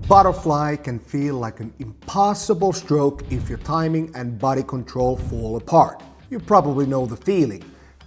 Butterfly can feel like an impossible stroke if your timing and body control fall apart. You probably know the feeling.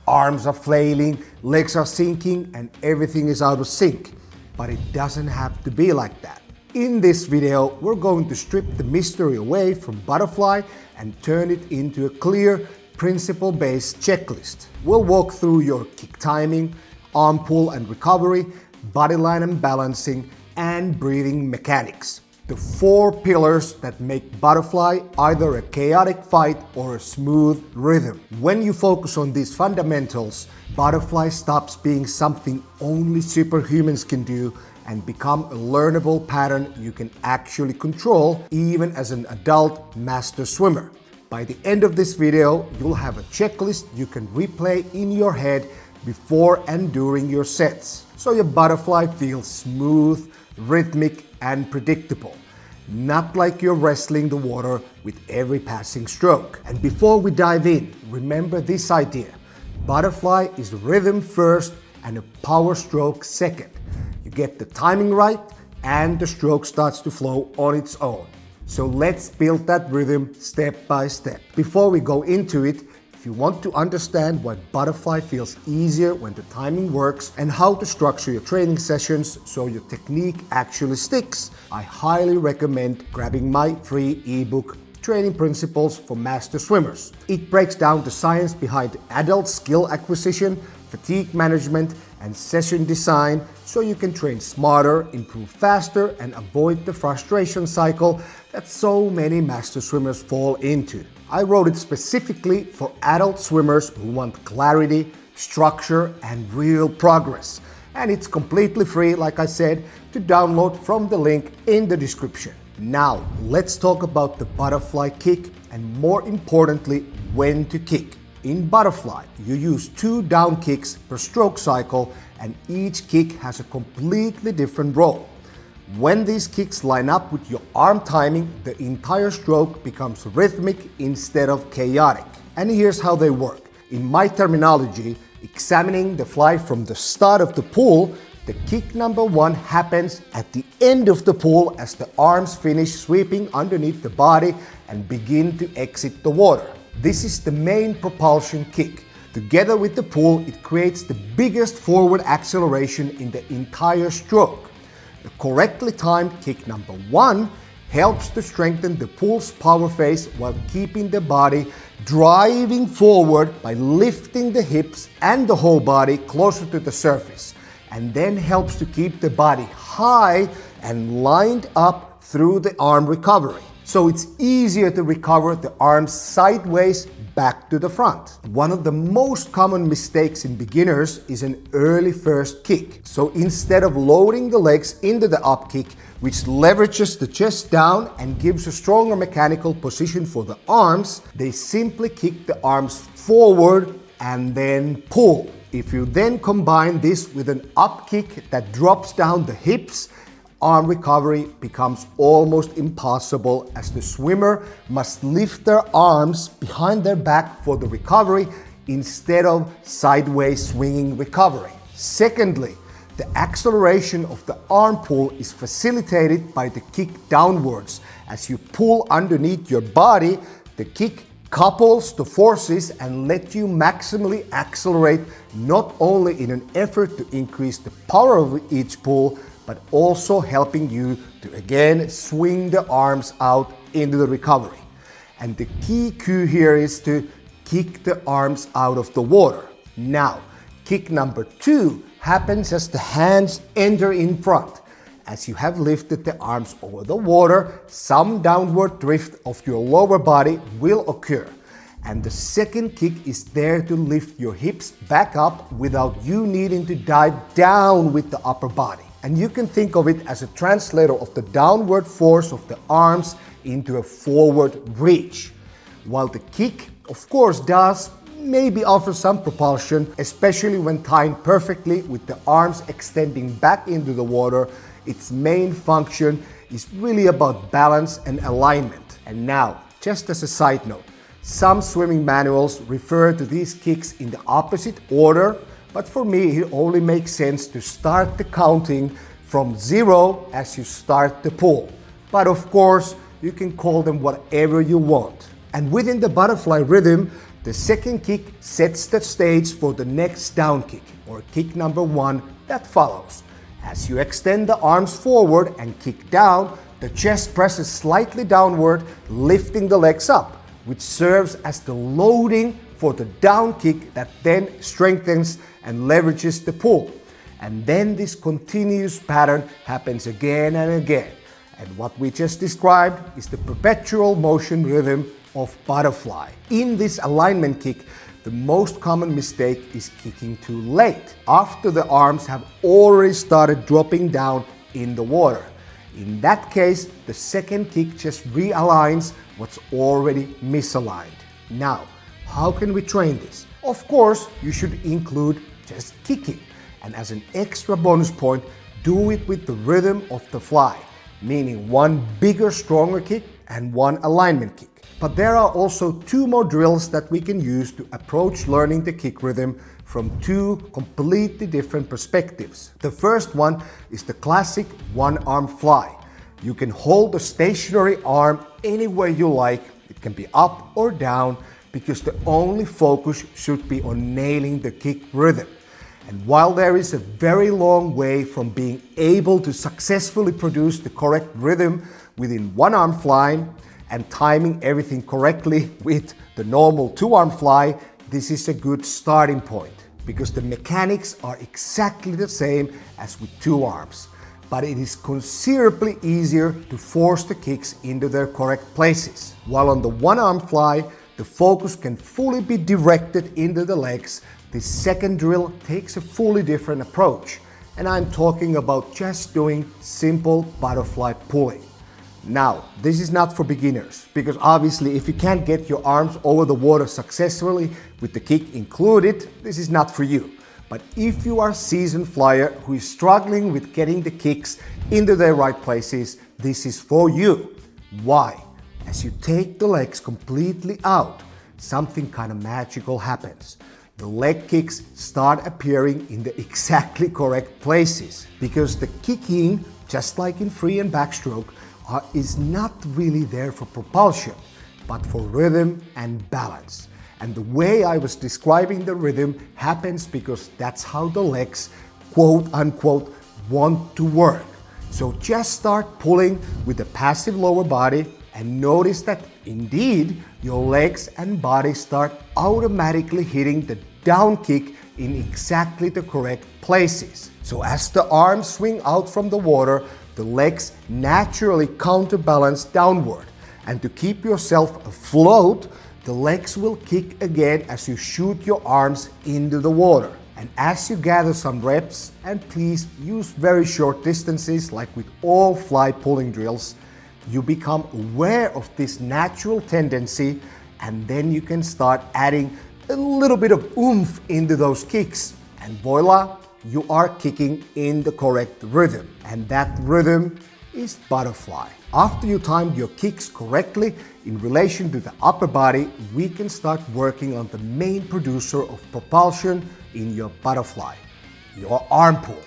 Arms are flailing, legs are sinking, and everything is out of sync. But it doesn't have to be like that. In this video, we're going to strip the mystery away from butterfly and turn it into a clear, principle-based checklist. We'll walk through your kick timing, arm pull and recovery, body line and balancing, and breathing mechanics. The 4 pillars that make butterfly either a chaotic fight or a smooth rhythm. When you focus on these fundamentals, butterfly stops being something only superhumans can do and become a learnable pattern you can actually control even as an adult master swimmer. By the end of this video, you'll have a checklist you can replay in your head before and during your sets, so your butterfly feels smooth, rhythmic, and predictable. Not like you're wrestling the water with every passing stroke. And before we dive in, remember this idea. Butterfly is rhythm first and a power stroke second. You get the timing right and the stroke starts to flow on its own. So let's build that rhythm step by step. Before we go into it, if you want to understand why butterfly feels easier when the timing works and how to structure your training sessions so your technique actually sticks, I highly recommend grabbing my free ebook, Training Principles for Master Swimmers. It breaks down the science behind adult skill acquisition, fatigue management, and session design so you can train smarter, improve faster, and avoid the frustration cycle that so many master swimmers fall into. I wrote it specifically for adult swimmers who want clarity, structure, and real progress. And it's completely free, like I said, to download from the link in the description. Now, let's talk about the butterfly kick and more importantly, when to kick. In butterfly, you use 2 down kicks per stroke cycle and each kick has a completely different role. When these kicks line up with your arm timing, the entire stroke becomes rhythmic instead of chaotic. And here's how they work. In my terminology, examining the fly from the start of the pull, the kick number 1 happens at the end of the pull as the arms finish sweeping underneath the body and begin to exit the water. This is the main propulsion kick. Together with the pull, it creates the biggest forward acceleration in the entire stroke. The correctly timed kick number 1 helps to strengthen the pull's power phase while keeping the body driving forward by lifting the hips and the whole body closer to the surface, and then helps to keep the body high and lined up through the arm recovery. So it's easier to recover the arms sideways back to the front. One of the most common mistakes in beginners is an early first kick. So instead of loading the legs into the up kick, which leverages the chest down and gives a stronger mechanical position for the arms, they simply kick the arms forward and then pull. If you then combine this with an up kick that drops down the hips, arm recovery becomes almost impossible as the swimmer must lift their arms behind their back for the recovery instead of sideways swinging recovery. Secondly, the acceleration of the arm pull is facilitated by the kick downwards. As you pull underneath your body, the kick couples the forces and let you maximally accelerate, not only in an effort to increase the power of each pull, but also helping you to again swing the arms out into the recovery. And the key cue here is to kick the arms out of the water. Now, kick number 2 happens as the hands enter in front. As you have lifted the arms over the water, some downward drift of your lower body will occur. And the second kick is there to lift your hips back up without you needing to dive down with the upper body. And you can think of it as a translator of the downward force of the arms into a forward reach. While the kick, of course, does maybe offer some propulsion, especially when timed perfectly with the arms extending back into the water, its main function is really about balance and alignment. And now, just as a side note, some swimming manuals refer to these kicks in the opposite order, but for me it only makes sense to start the counting from 0 as you start the pull. But of course, you can call them whatever you want. And within the butterfly rhythm, the second kick sets the stage for the next down kick, or kick number 1 that follows. As you extend the arms forward and kick down, the chest presses slightly downward, lifting the legs up, which serves as the loading for the down kick that then strengthens and leverages the pull. And then this continuous pattern happens again and again. And what we just described is the perpetual motion rhythm of butterfly. In this alignment kick, the most common mistake is kicking too late, after the arms have already started dropping down in the water. In that case, the second kick just realigns what's already misaligned. Now, how can we train this? Of course, you should include just kicking. And as an extra bonus point, do it with the rhythm of the fly, meaning one bigger, stronger kick and one alignment kick. But there are also 2 more drills that we can use to approach learning the kick rhythm from 2 completely different perspectives. The first one is the classic one-arm fly. You can hold the stationary arm any way you like. It can be up or down, because the only focus should be on nailing the kick rhythm. And while there is a very long way from being able to successfully produce the correct rhythm within one-arm fly and timing everything correctly with the normal 2-arm fly, this is a good starting point, because the mechanics are exactly the same as with 2 arms. But it is considerably easier to force the kicks into their correct places. While on the 1-arm fly, the focus can fully be directed into the legs, this second drill takes a fully different approach. And I'm talking about just doing simple butterfly pulling. Now, this is not for beginners, because obviously if you can't get your arms over the water successfully with the kick included, this is not for you. But if you are a seasoned flyer who is struggling with getting the kicks into their right places, this is for you. Why? As you take the legs completely out, something kind of magical happens. The leg kicks start appearing in the exactly correct places, because the kicking, just like in free and backstroke, is not really there for propulsion, but for rhythm and balance. And the way I was describing the rhythm happens because that's how the legs, quote unquote, want to work. So just start pulling with the passive lower body and notice that indeed your legs and body start automatically hitting the down kick in exactly the correct places. So as the arms swing out from the water, the legs naturally counterbalance downward. And to keep yourself afloat, the legs will kick again as you shoot your arms into the water. And as you gather some reps, and please use very short distances like with all fly pulling drills, you become aware of this natural tendency, and then you can start adding a little bit of oomph into those kicks. And voila, you are kicking in the correct rhythm. And that rhythm is butterfly. After you timed your kicks correctly in relation to the upper body, we can start working on the main producer of propulsion in your butterfly, your arm pull.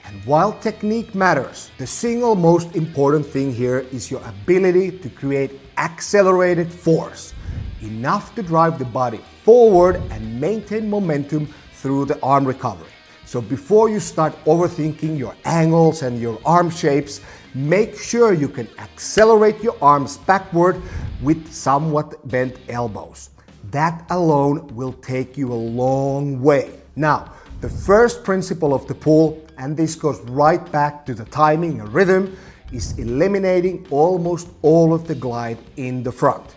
And while technique matters, the single most important thing here is your ability to create accelerated force, enough to drive the body forward and maintain momentum through the arm recovery. So before you start overthinking your angles and your arm shapes, make sure you can accelerate your arms backward with somewhat bent elbows. That alone will take you a long way. Now, the first principle of the pull, and this goes right back to the timing and rhythm, is eliminating almost all of the glide in the front.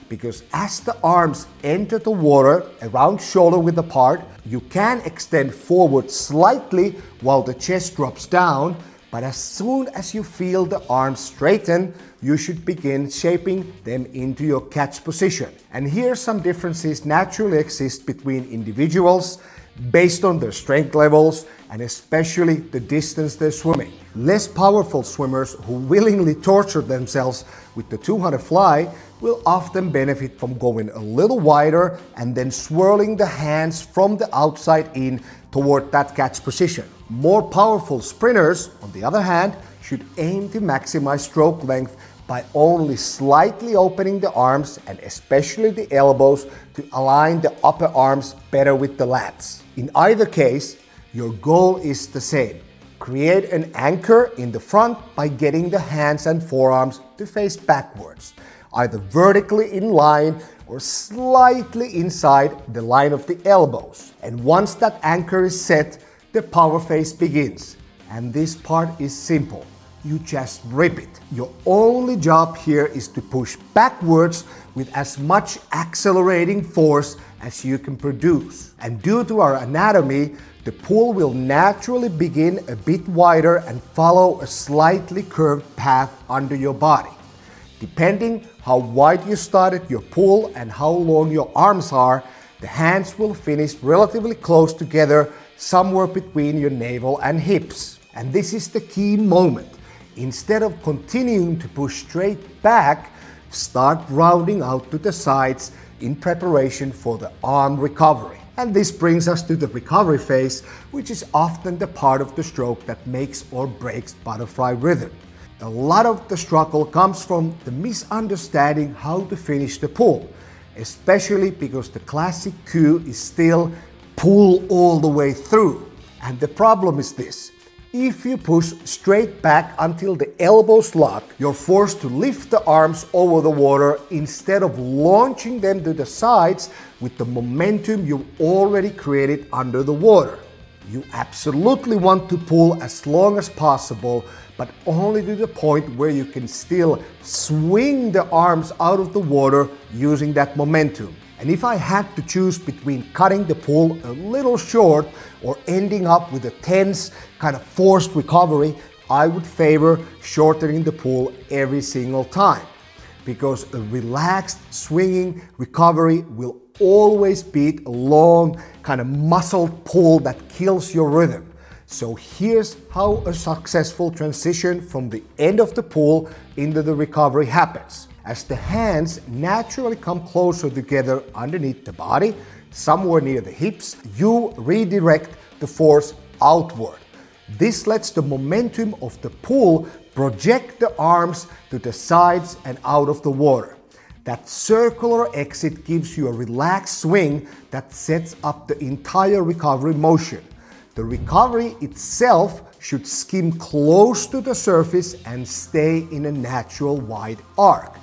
Because as the arms enter the water around shoulder width apart, you can extend forward slightly while the chest drops down, but as soon as you feel the arms straighten, you should begin shaping them into your catch position. And here some differences naturally exist between individuals based on their strength levels and especially the distance they're swimming. Less powerful swimmers who willingly torture themselves with the 200 fly will often benefit from going a little wider and then swirling the hands from the outside in toward that catch position. More powerful sprinters, on the other hand, should aim to maximize stroke length by only slightly opening the arms and especially the elbows to align the upper arms better with the lats. In either case, your goal is the same. Create an anchor in the front by getting the hands and forearms to face backwards, either vertically in line or slightly inside the line of the elbows. And once that anchor is set, the power phase begins. And this part is simple. You just rip it. Your only job here is to push backwards with as much accelerating force as you can produce. And due to our anatomy, the pull will naturally begin a bit wider and follow a slightly curved path under your body. Depending how wide you started your pull and how long your arms are, the hands will finish relatively close together, somewhere between your navel and hips. And this is the key moment. Instead of continuing to push straight back, start rounding out to the sides in preparation for the arm recovery. And this brings us to the recovery phase, which is often the part of the stroke that makes or breaks butterfly rhythm. A lot of the struggle comes from the misunderstanding how to finish the pull, especially because the classic cue is still pull all the way through. And the problem is this. If you push straight back until the elbows lock, you're forced to lift the arms over the water instead of launching them to the sides with the momentum you've already created under the water. You absolutely want to pull as long as possible, but only to the point where you can still swing the arms out of the water using that momentum. And if I had to choose between cutting the pull a little short or ending up with a tense, kind of forced recovery, I would favor shortening the pull every single time. Because a relaxed, swinging recovery will always beat a long, kind of muscled pull that kills your rhythm. So here's how a successful transition from the end of the pull into the recovery happens. As the hands naturally come closer together underneath the body, somewhere near the hips, you redirect the force outward. This lets the momentum of the pull project the arms to the sides and out of the water. That circular exit gives you a relaxed swing that sets up the entire recovery motion. The recovery itself should skim close to the surface and stay in a natural wide arc,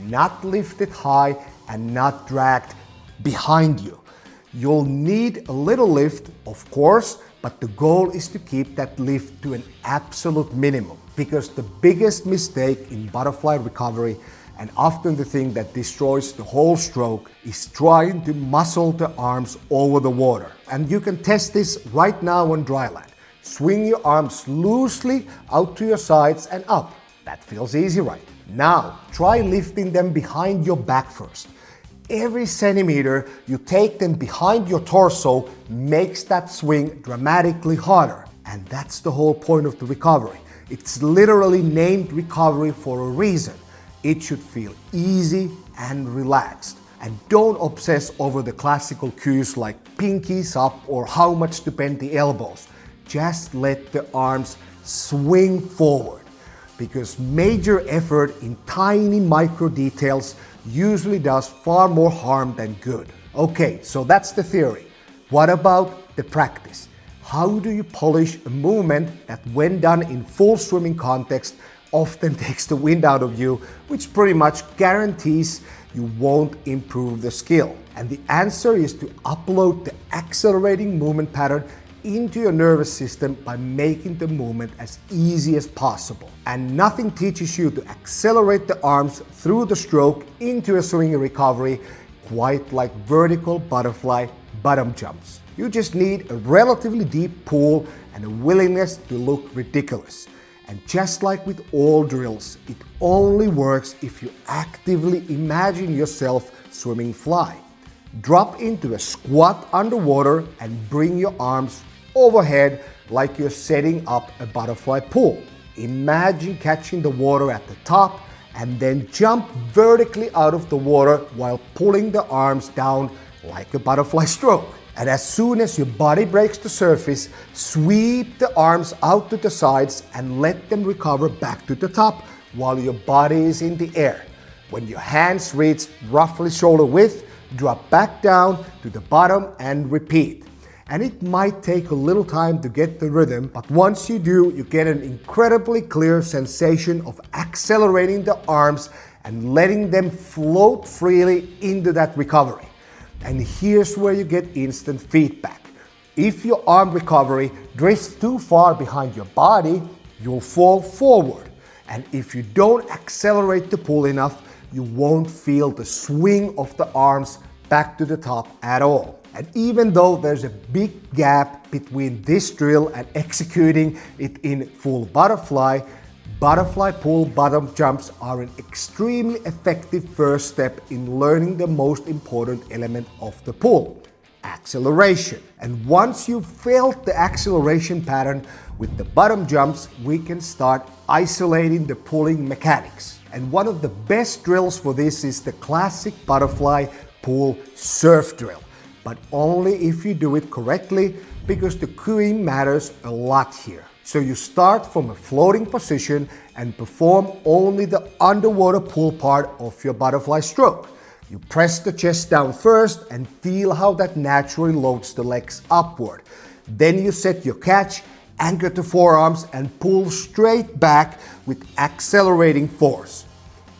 not lifted high and not dragged behind you. You'll need a little lift, of course, but the goal is to keep that lift to an absolute minimum, because the biggest mistake in butterfly recovery, and often the thing that destroys the whole stroke, is trying to muscle the arms over the water. And you can test this right now on dry land. Swing your arms loosely out to your sides and up. That feels easy, right? Now, try lifting them behind your back first. Every centimeter you take them behind your torso makes that swing dramatically harder. And that's the whole point of the recovery. It's literally named recovery for a reason. It should feel easy and relaxed. And don't obsess over the classical cues like pinkies up or how much to bend the elbows. Just let the arms swing forward, because major effort in tiny micro details usually does far more harm than good. Okay, so that's the theory. What about the practice? How do you polish a movement that, when done in full swimming context, often takes the wind out of you, which pretty much guarantees you won't improve the skill? And the answer is to upload the accelerating movement pattern into your nervous system by making the movement as easy as possible. And nothing teaches you to accelerate the arms through the stroke into a swinging recovery quite like vertical butterfly bottom jumps. You just need a relatively deep pull and a willingness to look ridiculous. And just like with all drills, it only works if you actively imagine yourself swimming fly. Drop into a squat underwater and bring your arms overhead like you're setting up a butterfly pool. Imagine catching the water at the top and then jump vertically out of the water while pulling the arms down like a butterfly stroke. And as soon as your body breaks the surface, sweep the arms out to the sides and let them recover back to the top while your body is in the air. When your hands reach roughly shoulder width, drop back down to the bottom and repeat. And it might take a little time to get the rhythm, but once you do, you get an incredibly clear sensation of accelerating the arms and letting them float freely into that recovery. And here's where you get instant feedback. If your arm recovery drifts too far behind your body, you'll fall forward. And if you don't accelerate the pull enough, you won't feel the swing of the arms back to the top at all. And even though there's a big gap between this drill and executing it in full butterfly, butterfly pull bottom jumps are an extremely effective first step in learning the most important element of the pull, acceleration. And once you've felt the acceleration pattern with the bottom jumps, we can start isolating the pulling mechanics. And one of the best drills for this is the classic butterfly pull surf drill. But only if you do it correctly, because the cueing matters a lot here. So you start from a floating position and perform only the underwater pull part of your butterfly stroke. You press the chest down first and feel how that naturally loads the legs upward. Then you set your catch, anchor the forearms and pull straight back with accelerating force.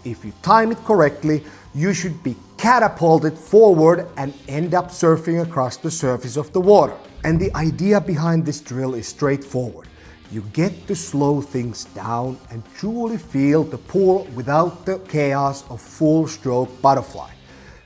If you time it correctly, you should be catapulted forward and end up surfing across the surface of the water. And the idea behind this drill is straightforward. You get to slow things down and truly feel the pull without the chaos of full stroke butterfly.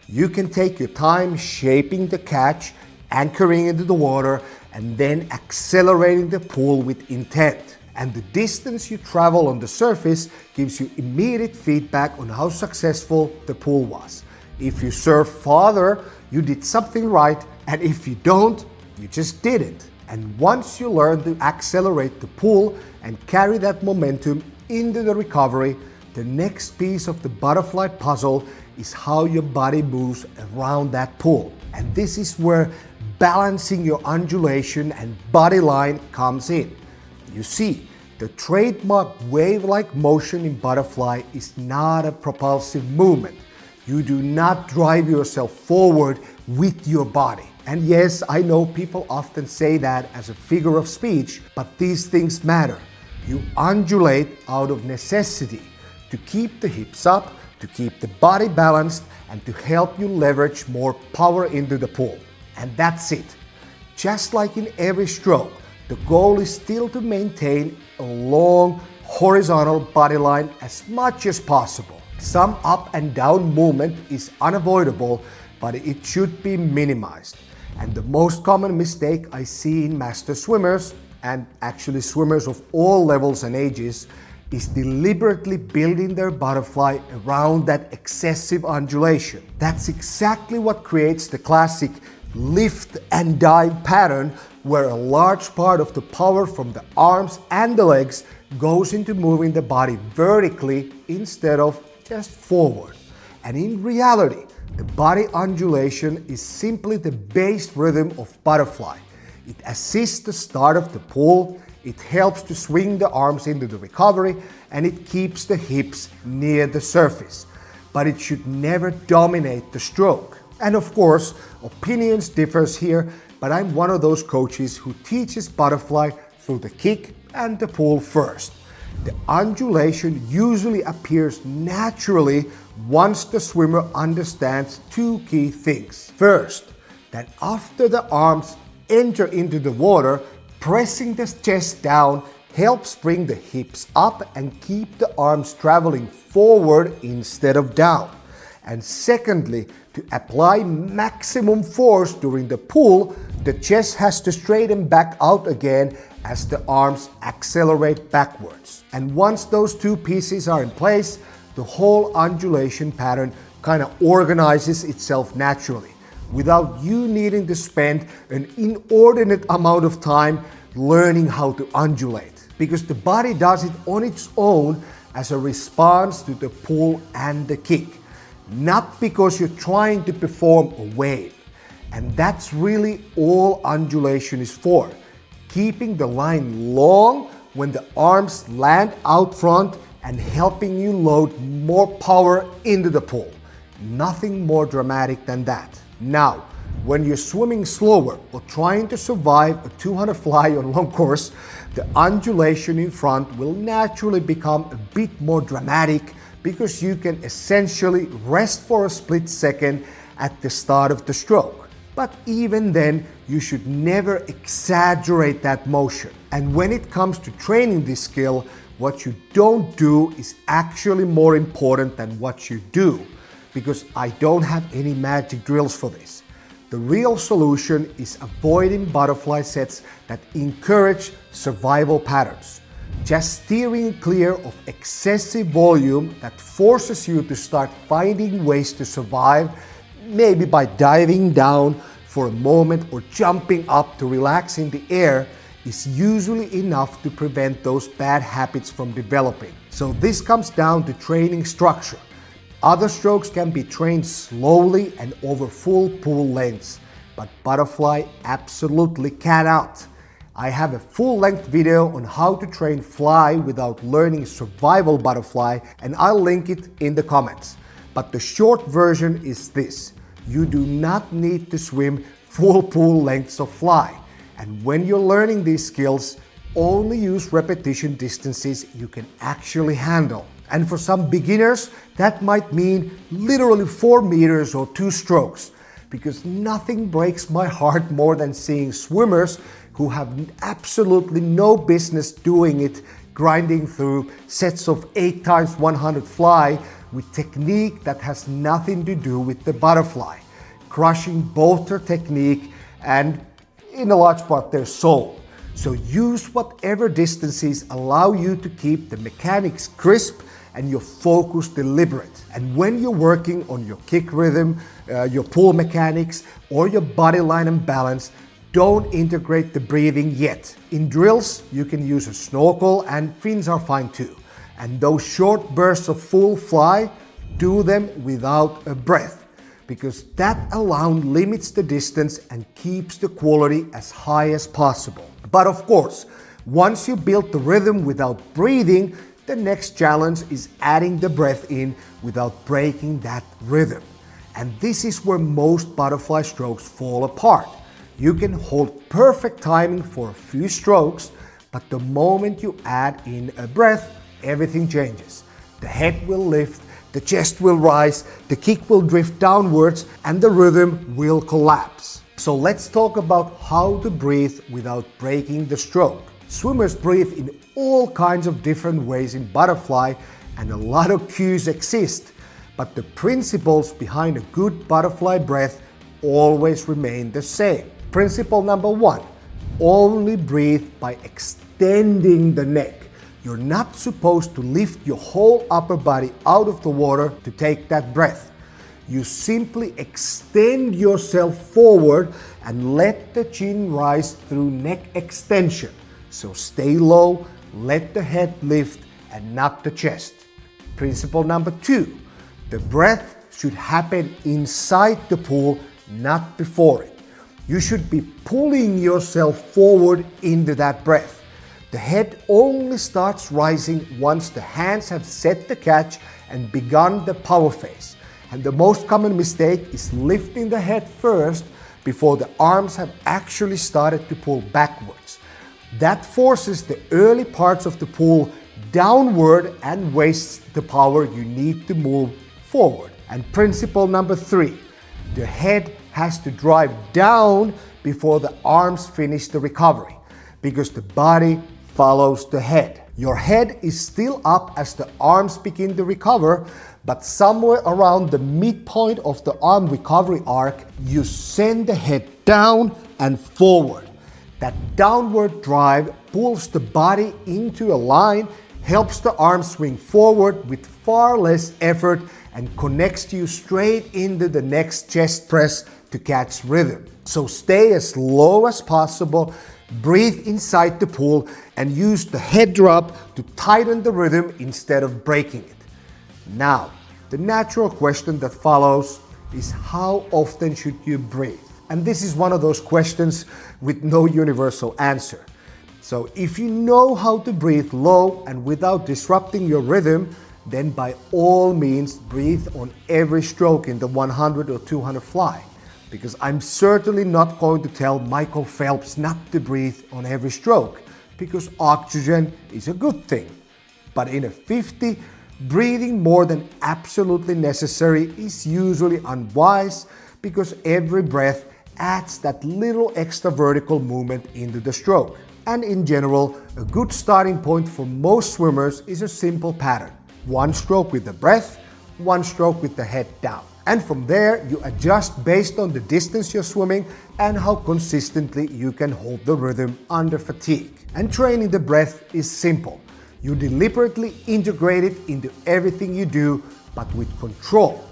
You can take your time shaping the catch, anchoring into the water, and then accelerating the pull with intent. And the distance you travel on the surface gives you immediate feedback on how successful the pull was. If you surf farther, you did something right, and if you don't, you just didn't. And once you learn to accelerate the pull and carry that momentum into the recovery, the next piece of the butterfly puzzle is how your body moves around that pull. And this is where balancing your undulation and body line comes in. You see, the trademark wave-like motion in butterfly is not a propulsive movement. You do not drive yourself forward with your body. And yes, I know people often say that as a figure of speech, but these things matter. You undulate out of necessity to keep the hips up, to keep the body balanced, and to help you leverage more power into the pull. And that's it. Just like in every stroke, the goal is still to maintain a long horizontal body line as much as possible. Some up and down movement is unavoidable, but it should be minimized. And the most common mistake I see in master swimmers, and actually swimmers of all levels and ages, is deliberately building their butterfly around that excessive undulation. That's exactly what creates the classic lift and dive pattern, where a large part of the power from the arms and the legs goes into moving the body vertically instead of just forward. And in reality, the body undulation is simply the base rhythm of butterfly. It assists the start of the pull, it helps to swing the arms into the recovery, and it keeps the hips near the surface. But it should never dominate the stroke. And of course, opinions differ here, but I'm one of those coaches who teaches butterfly through the kick and the pull first. The undulation usually appears naturally once the swimmer understands two key things. First, that after the arms enter into the water, pressing the chest down helps bring the hips up and keep the arms traveling forward instead of down. And secondly, to apply maximum force during the pull, the chest has to straighten back out again as the arms accelerate backwards. And once those two pieces are in place, the whole undulation pattern kind of organizes itself naturally, without you needing to spend an inordinate amount of time learning how to undulate. Because the body does it on its own as a response to the pull and the kick, not because you're trying to perform a wave. And that's really all undulation is for. Keeping the line long when the arms land out front and helping you load more power into the pool. Nothing more dramatic than that. Now, when you're swimming slower or trying to survive a 200 fly on long course, the undulation in front will naturally become a bit more dramatic because you can essentially rest for a split second at the start of the stroke. But even then, you should never exaggerate that motion. And when it comes to training this skill, what you don't do is actually more important than what you do, because I don't have any magic drills for this. The real solution is avoiding butterfly sets that encourage survival patterns. Just steering clear of excessive volume that forces you to start finding ways to survive, maybe by diving down for a moment or jumping up to relax in the air, is usually enough to prevent those bad habits from developing. So this comes down to training structure. Other strokes can be trained slowly and over full pool lengths, but butterfly absolutely cannot. I have a full-length video on how to train fly without learning survival butterfly, and I'll link it in the comments. But the short version is this: you do not need to swim full pool lengths of fly. And when you're learning these skills, only use repetition distances you can actually handle. And for some beginners, that might mean literally 4 meters or 2 strokes, because nothing breaks my heart more than seeing swimmers who have absolutely no business doing it, grinding through sets of 8 times 100 fly with technique that has nothing to do with the butterfly, crushing both their technique and, in a large part, their soul. So use whatever distances allow you to keep the mechanics crisp and your focus deliberate. And when you're working on your kick rhythm, your pool mechanics, or your body line and balance, don't integrate the breathing yet. In drills, you can use a snorkel, and fins are fine too. And those short bursts of full fly, do them without a breath, because that alone limits the distance and keeps the quality as high as possible. But of course, once you build the rhythm without breathing, the next challenge is adding the breath in without breaking that rhythm. And this is where most butterfly strokes fall apart. You can hold perfect timing for a few strokes, but the moment you add in a breath, everything changes. The head will lift, the chest will rise, the kick will drift downwards, and the rhythm will collapse. So let's talk about how to breathe without breaking the stroke. Swimmers breathe in all kinds of different ways in butterfly, and a lot of cues exist, but the principles behind a good butterfly breath always remain the same. Principle number 1, only breathe by extending the neck. You're not supposed to lift your whole upper body out of the water to take that breath. You simply extend yourself forward and let the chin rise through neck extension. So stay low, let the head lift and not the chest. Principle number 2, the breath should happen inside the pool, not before it. You should be pulling yourself forward into that breath. The head only starts rising once the hands have set the catch and begun the power phase. And the most common mistake is lifting the head first before the arms have actually started to pull backwards. That forces the early parts of the pool downward and wastes the power you need to move forward. And principle number 3, the head has to drive down before the arms finish the recovery, because the body follows the head. Your head is still up as the arms begin to recover, but somewhere around the midpoint of the arm recovery arc, you send the head down and forward. That downward drive pulls the body into a line, helps the arms swing forward with far less effort, and connects you straight into the next chest press to catch rhythm. So stay as low as possible, breathe inside the pool, and use the head drop to tighten the rhythm instead of breaking it. Now, the natural question that follows is, how often should you breathe? And this is one of those questions with no universal answer. So if you know how to breathe low and without disrupting your rhythm, then by all means breathe on every stroke in the 100 or 200 fly. Because I'm certainly not going to tell Michael Phelps not to breathe on every stroke, because oxygen is a good thing. But in a 50, breathing more than absolutely necessary is usually unwise, because every breath adds that little extra vertical movement into the stroke. And in general, a good starting point for most swimmers is a simple pattern. One stroke with the breath, one stroke with the head down. And from there, you adjust based on the distance you're swimming and how consistently you can hold the rhythm under fatigue. And training the breath is simple. You deliberately integrate it into everything you do, but with control.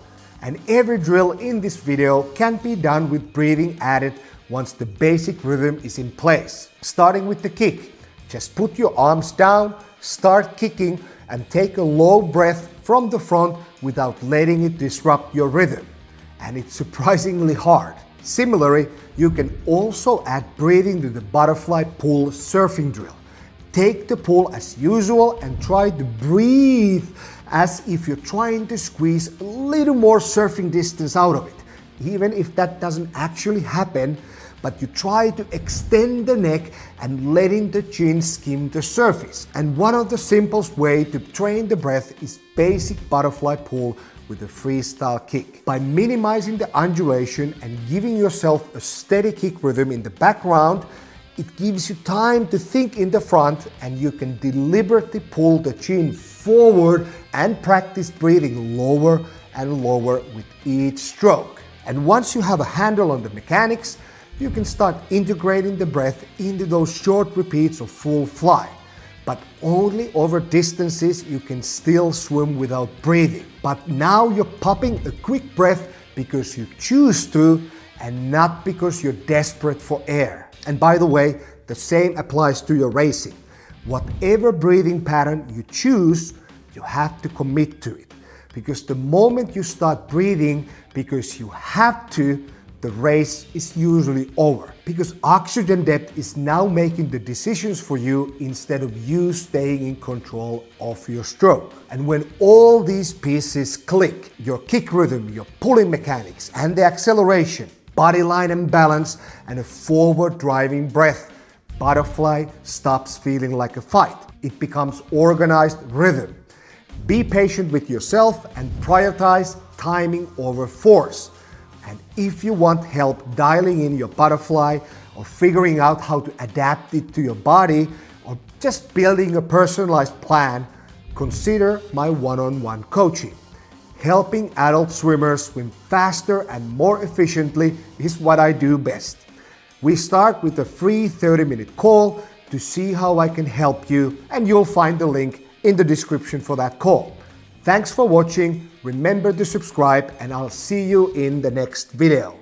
And every drill in this video can be done with breathing added once the basic rhythm is in place. Starting with the kick. Just put your arms down, start kicking, and take a low breath from the front without letting it disrupt your rhythm. And it's surprisingly hard. Similarly, you can also add breathing to the butterfly pull surfing drill. Take the pull as usual and try to breathe as if you're trying to squeeze a little more surfing distance out of it. Even if that doesn't actually happen, but you try to extend the neck and letting the chin skim the surface. And one of the simplest ways to train the breath is basic butterfly pull with a freestyle kick. By minimizing the undulation and giving yourself a steady kick rhythm in the background, it gives you time to think in the front, and you can deliberately pull the chin forward and practice breathing lower and lower with each stroke. And once you have a handle on the mechanics, you can start integrating the breath into those short repeats of full fly. But only over distances you can still swim without breathing. But now you're popping a quick breath because you choose to and not because you're desperate for air. And by the way, the same applies to your racing. Whatever breathing pattern you choose, you have to commit to it. Because the moment you start breathing because you have to, the race is usually over. Because oxygen depth is now making the decisions for you instead of you staying in control of your stroke. And when all these pieces click, your kick rhythm, your pulling mechanics, and the acceleration, body line and balance, and a forward driving breath, butterfly stops feeling like a fight. It becomes organized rhythm. Be patient with yourself and prioritize timing over force. And if you want help dialing in your butterfly or figuring out how to adapt it to your body or just building a personalized plan, consider my one-on-one coaching. Helping adult swimmers swim faster and more efficiently is what I do best. We start with a free 30-minute call to see how I can help you, and you'll find the link in the description for that call. Thanks for watching, remember to subscribe, and I'll see you in the next video.